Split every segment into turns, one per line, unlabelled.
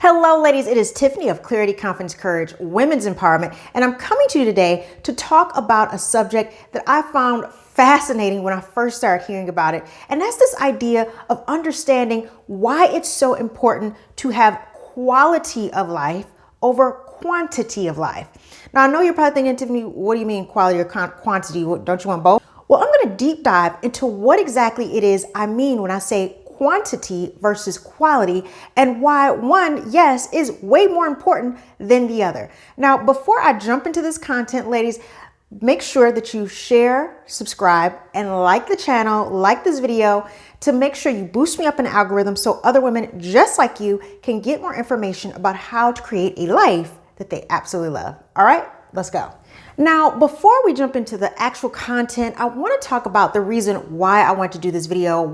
Hello, ladies. It is Tiffany of Clarity, Confidence, Courage, Women's Empowerment, and I'm coming to you today to talk about a subject that I found fascinating when I first started hearing about it, and that's this idea of understanding why it's so important to have quality of life over quantity of life. Now, I know you're probably thinking, Tiffany, what do you mean quality or quantity? Don't you want both? Well, I'm going to deep dive into what exactly it is I mean when I say quantity versus quality, and why one, yes, is way more important than the other. Now, before I jump into this content, ladies, make sure that you share, subscribe, and like the channel, like this video, to make sure you boost me up in the algorithm so other women just like you can get more information about how to create a life that they absolutely love. All right, let's go. Now, before we jump into the actual content, I want to talk about the reason why I want to do this video,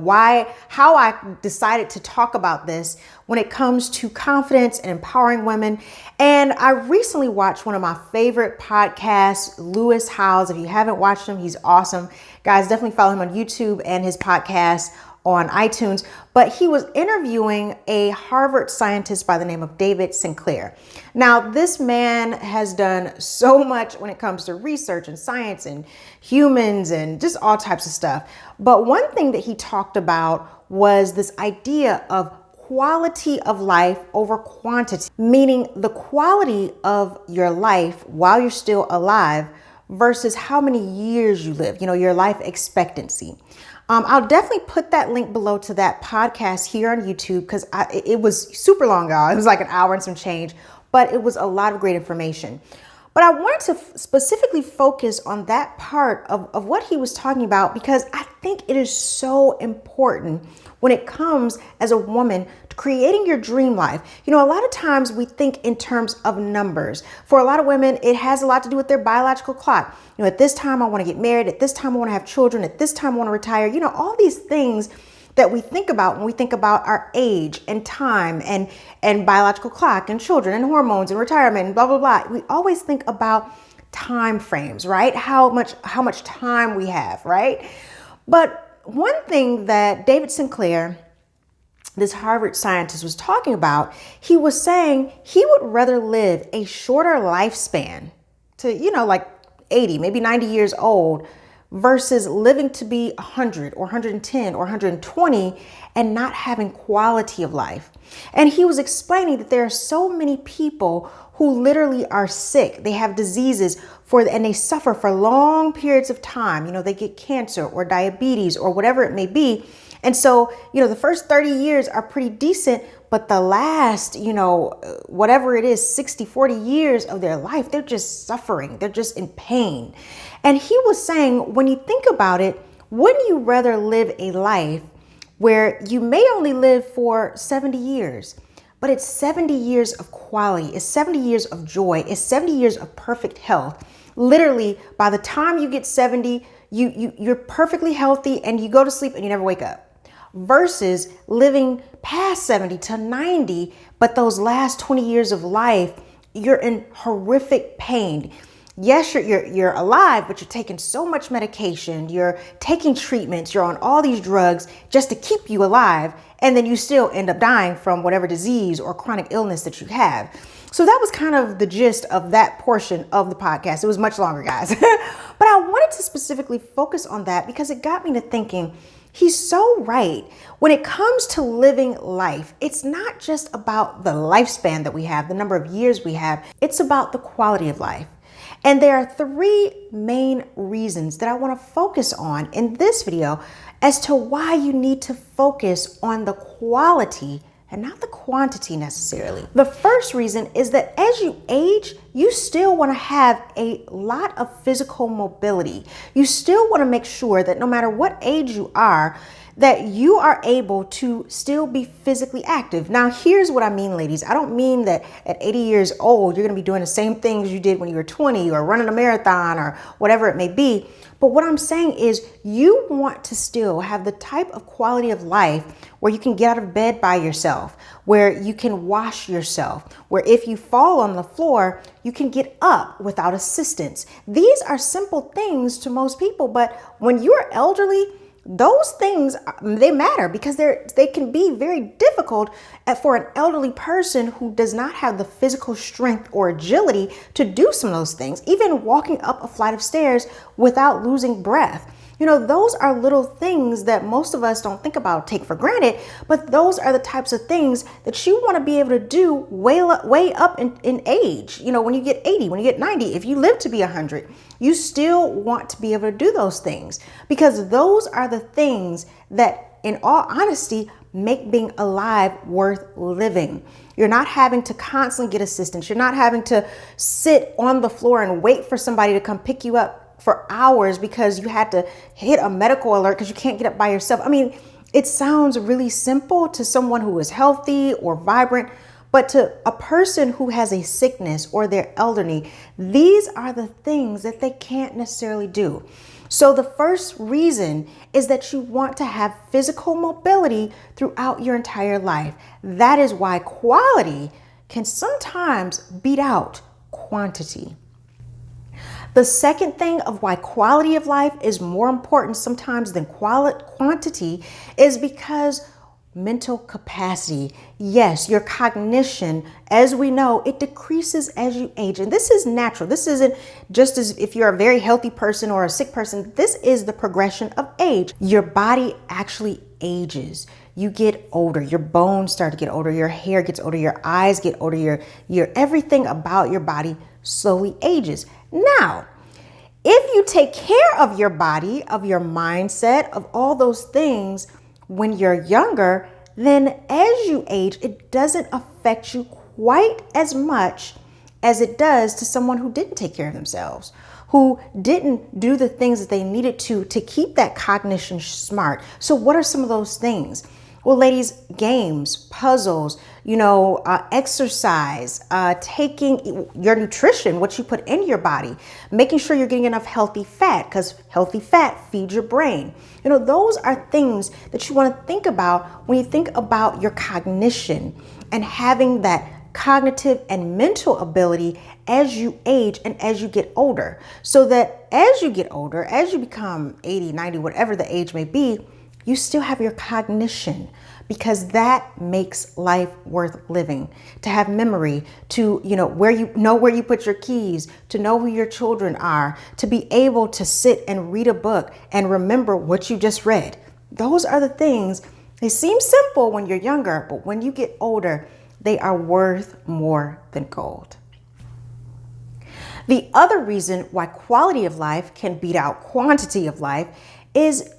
how I decided to talk about this when it comes to confidence and empowering women. And I recently watched one of my favorite podcasts, Lewis Howes. If you haven't watched him, he's awesome. Guys, definitely follow him on YouTube and his podcast on iTunes. But he was interviewing a Harvard scientist by the name of David Sinclair. Now, this man has done so much when it comes to research and science and humans and just all types of stuff. But one thing that he talked about was this idea of quality of life over quantity, meaning the quality of your life while you're still alive versus how many years you live, your life expectancy. I'll definitely put that link below to that podcast here on YouTube because it was super long, y'all. It was like an hour and some change, but it was a lot of great information. But I wanted to specifically focus on that part of what he was talking about because I think it is so important when it comes as a woman to creating your dream life. A lot of times we think in terms of numbers. For a lot of women, it has a lot to do with their biological clock. At this time, I want to get married. At this time, I want to have children. At this time, I want to retire. All these things that we think about when we think about our age and time and biological clock and children and hormones and retirement and blah, blah, blah. We always think about time frames, right? How much time we have, right? But one thing that David Sinclair, this Harvard scientist, was talking about, he was saying he would rather live a shorter lifespan to, like 80, maybe 90 years old versus living to be 100 or 110 or 120 and not having quality of life. And he was explaining that there are so many people who literally are sick. They have diseases and they suffer for long periods of time. They get cancer or diabetes or whatever it may be. And so, the first 30 years are pretty decent, but the last, whatever it is, 60, 40 years of their life, they're just suffering. They're just in pain. And he was saying, when you think about it, wouldn't you rather live a life where you may only live for 70 years, but it's 70 years of quality, it's 70 years of joy, it's 70 years of perfect health. Literally, by the time you get 70, you're perfectly healthy and you go to sleep and you never wake up. Versus living past 70 to 90, but those last 20 years of life, you're in horrific pain. Yes, you're alive, but you're taking so much medication, you're taking treatments, you're on all these drugs just to keep you alive, and then you still end up dying from whatever disease or chronic illness that you have. So that was kind of the gist of that portion of the podcast. It was much longer, guys. But I wanted to specifically focus on that because it got me to thinking, he's so right. When it comes to living life, it's not just about the lifespan that we have, the number of years we have, it's about the quality of life. And there are three main reasons that I want to focus on in this video as to why you need to focus on the quality and not the quantity necessarily. The first reason is that as you age, you still want to have a lot of physical mobility. You still want to make sure that no matter what age you are, that you are able to still be physically active. Now, here's what I mean, ladies. I don't mean that at 80 years old, you're going to be doing the same things you did when you were 20 or running a marathon or whatever it may be. But what I'm saying is you want to still have the type of quality of life where you can get out of bed by yourself, where you can wash yourself, where if you fall on the floor, you can get up without assistance. These are simple things to most people, but when you're elderly, those things, they matter because they can be very difficult for an elderly person who does not have the physical strength or agility to do some of those things, even walking up a flight of stairs without losing breath. Those are little things that most of us don't think about, take for granted, but those are the types of things that you want to be able to do way up in age. When you get 80, when you get 90, if you live to be 100, you still want to be able to do those things, because those are the things that, in all honesty, make being alive worth living. You're not having to constantly get assistance. You're not having to sit on the floor and wait for somebody to come pick you up for hours because you had to hit a medical alert because you can't get up by yourself. I mean, it sounds really simple to someone who is healthy or vibrant, but to a person who has a sickness or they're elderly, these are the things that they can't necessarily do. So the first reason is that you want to have physical mobility throughout your entire life. That is why quality can sometimes beat out quantity. The second thing of why quality of life is more important sometimes than quantity is because mental capacity. Yes, your cognition, as we know, it decreases as you age. And this is natural. This isn't just as if you're a very healthy person or a sick person. This is the progression of age. Your body actually ages. You get older, your bones start to get older, your hair gets older, your eyes get older, your everything about your body slowly ages. Now, if you take care of your body, of your mindset, of all those things when you're younger, then as you age, it doesn't affect you quite as much as it does to someone who didn't take care of themselves, who didn't do the things that they needed to keep that cognition smart. So what are some of those things? Well, ladies, games, puzzles, exercise, taking your nutrition, what you put in your body, making sure you're getting enough healthy fat, because healthy fat feeds your brain. Those are things that you want to think about when you think about your cognition and having that cognitive and mental ability as you age and as you get older. So that as you get older, as you become 80, 90, whatever the age may be, you still have your cognition, because that makes life worth living. To have memory, to where you put your keys, to know who your children are, to be able to sit and read a book and remember what you just read. Those are the things. They seem simple when you're younger, but when you get older, they are worth more than gold. The other reason why quality of life can beat out quantity of life is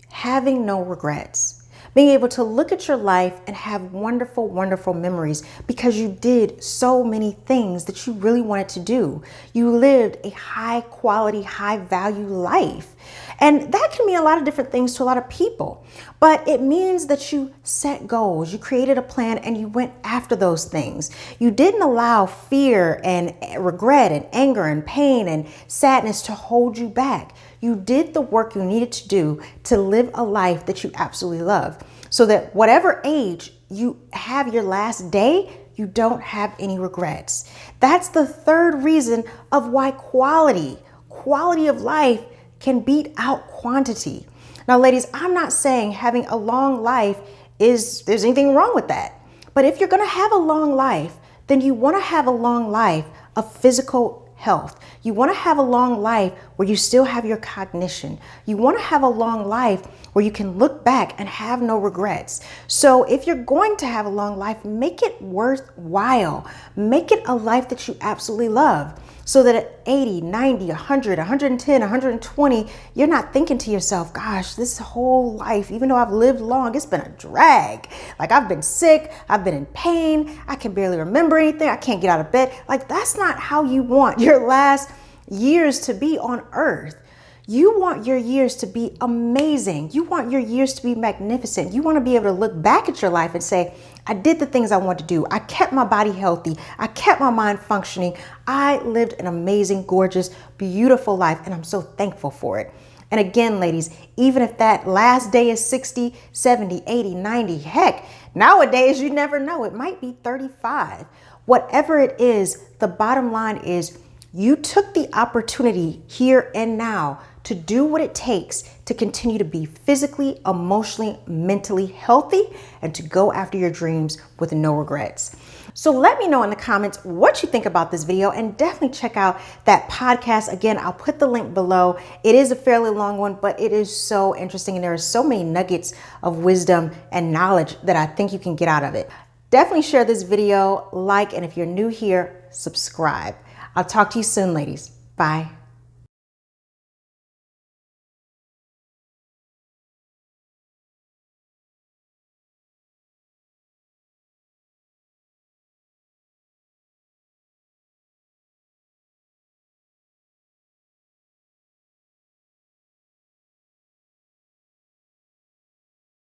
having no regrets. Being able to look at your life and have wonderful, wonderful memories because you did so many things that you really wanted to do. You lived a high quality, high value life. And that can mean a lot of different things to a lot of people. But it means that you set goals, you created a plan, and you went after those things. You didn't allow fear and regret and anger and pain and sadness to hold you back. You did the work you needed to do to live a life that you absolutely love, so that whatever age you have your last day, you don't have any regrets. That's the third reason of why quality of life can beat out quantity. Now, ladies, I'm not saying having a long life there's anything wrong with that. But if you're going to have a long life, then you want to have a long life of physical health. You want to have a long life where you still have your cognition. You want to have a long life where you can look back and have no regrets. So if you're going to have a long life, make it worthwhile. Make it a life that you absolutely love. So that at 80, 90, 100, 110, 120, you're not thinking to yourself, gosh, this whole life, even though I've lived long, it's been a drag. Like, I've been sick, I've been in pain, I can barely remember anything, I can't get out of bed. Like, that's not how you want your last years to be on earth. You want your years to be amazing. You want your years to be magnificent. You want to be able to look back at your life and say, I did the things I wanted to do. I kept my body healthy. I kept my mind functioning. I lived an amazing, gorgeous, beautiful life, and I'm so thankful for it. And again, ladies, even if that last day is 60, 70, 80, 90, heck, nowadays you never know. It might be 35. Whatever it is, the bottom line is You took the opportunity here and now to do what it takes to continue to be physically, emotionally, mentally healthy and to go after your dreams with no regrets. So let me know in the comments what you think about this video, and definitely check out that podcast. Again, I'll put the link below. It is a fairly long one, but it is so interesting, and there are so many nuggets of wisdom and knowledge that I think you can get out of it. Definitely share this video, like, and if you're new here, subscribe. I'll talk to you soon, ladies. Bye.